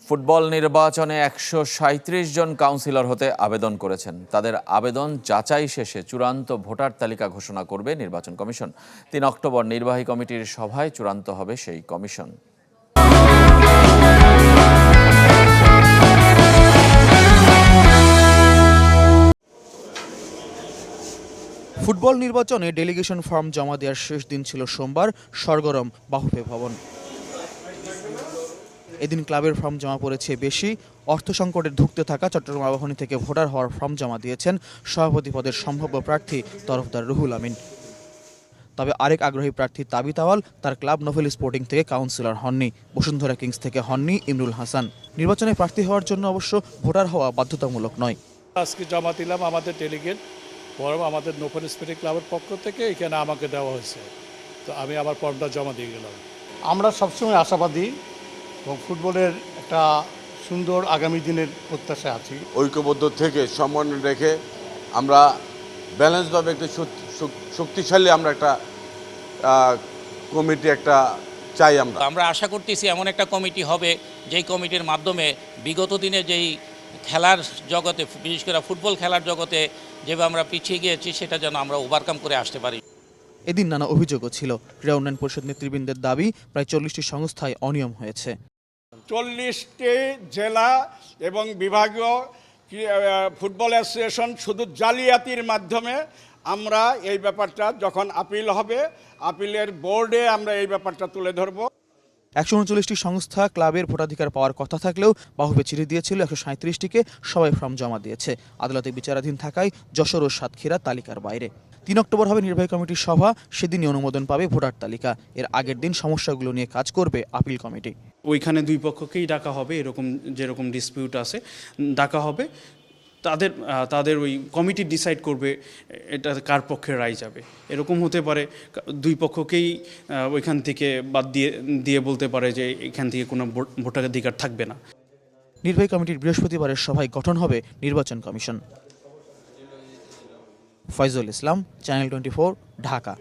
Football নির্বাচনে ১৩৭ জন councillor হতে আবেদন করেছেন। তাদের আবেদন যাচাই শেষে চূড়ান্ত ভোটার তালিকা ঘোষণা করবে নির্বাচন কমিশন। ৩ অক্টোবর নির্বাহী কমিটির সভায় চূড়ান্ত হবে সেই কমিশন। ফুটবল নির্বাচনে ডেলিগেশন ফর্ম জমা দেওয়ার শেষ দিন ছিল সোমবার। সরগরম বাফুফে ভবন। এদিন ক্লাবের ফর্ম জমা পড়েছে বেশি। অর্থ সংকটে ধুঁকতে থাকা চট্টগ্রাম আবাহনী থেকে ভোটার হওয়ার ফর্ম জমা দিয়েছেন সভাপতি পদের সম্ভাব্য প্রার্থী তরফদার রুহুল আমিন। তবে আরেক আগ্রহী প্রার্থী তাবিত আওয়াল তার ক্লাব নোভেল স্পোর্টিং থেকে কাউন্সিলর হননি। বসুন্ধরা কিংস থেকে হননি ইমরুল হাসান। নির্বাচনে প্রার্থী হওয়ার জন্য অবশ্য ভোটার হওয়া বাধ্যতামূলক নয়। আজকে জমা দিলাম আমাদের ডেলিগেট ফর্ম আমাদের নোভেল স্পোর্টিং ক্লাবের পক্ষ থেকে এখানে আমাকে দেওয়া হয়েছে, তো আমি আমার ফর্মটা জমা দিয়ে গেলাম। আমরা সবসময় আশাবাদী এবং ফুটবলের একটা সুন্দর আগামী দিনের প্রত্যাশা আছি। ঐক্যবদ্ধ থেকে সমন্বয় রেখে আমরা ব্যালেন্সভাবে একটা শক্তিশালী আমরা একটা কমিটি একটা চাই। আমরা আশা করতেছি এমন একটা কমিটি হবে যেই কমিটির মাধ্যমে বিগত দিনে যেই খেলার জগতে, বিশেষ করে ফুটবল খেলার জগতে যেভাবে আমরা পিছিয়ে গিয়েছি সেটা যেন আমরা ওভারকাম করে আসতে পারি। এদিন নানা অভিযোগও ছিল। ক্রীড়া উন্নয়ন পরিষদ নেতৃবৃন্দের দাবি প্রায় 40টি সংস্থায় অনিয়ম হয়েছে। 40টি জেলা এবং বিভাগীয় ফুটবল অ্যাসোসিয়েশন শুধু জালিয়াতির মাধ্যমে আমরা এই ব্যাপারটা যখন আপিল হবে, আপিলের বোর্ডে আমরা এই ব্যাপারটা তুলে ধরব। 139টি সংস্থা ক্লাবের ভোটাধিকার পাওয়ার কথা থাকলেও বাহুবে চিঠি দিয়েছিল 137টিকে। সবাই ফর্ম জমা দিয়েছে। আদালতে বিচারাধীন থাকায় যশোর ও সাতক্ষীরা তালিকার বাইরে। 3 অক্টোবর হবে নির্বাহী কমিটির সভা। সেদিনই অনুমোদন পাবে ভোটার তালিকা। এর আগের দিন সমস্যাগুলো নিয়ে কাজ করবে আপিল কমিটি। ওইখানে দুই পক্ষকেই ডাকা হবে, এরকম যেরকম ডিসপিউট আছে ডাকা হবে। তাদের ওই কমিটি ডিসাইড করবে এটা কার পক্ষে রায় যাবে। এরকম হতে পারে দুই পক্ষকেই ওইখান থেকে বাদ দিয়ে বলতে পারে যে এখান থেকে কোনো ভোটাধিকার থাকবে না। নির্বাহী কমিটির বৃহস্পতিবারের সভায় গঠন হবে নির্বাচন কমিশন। ফয়জুল ইসলাম, চ্যানেল 24, ঢাকা।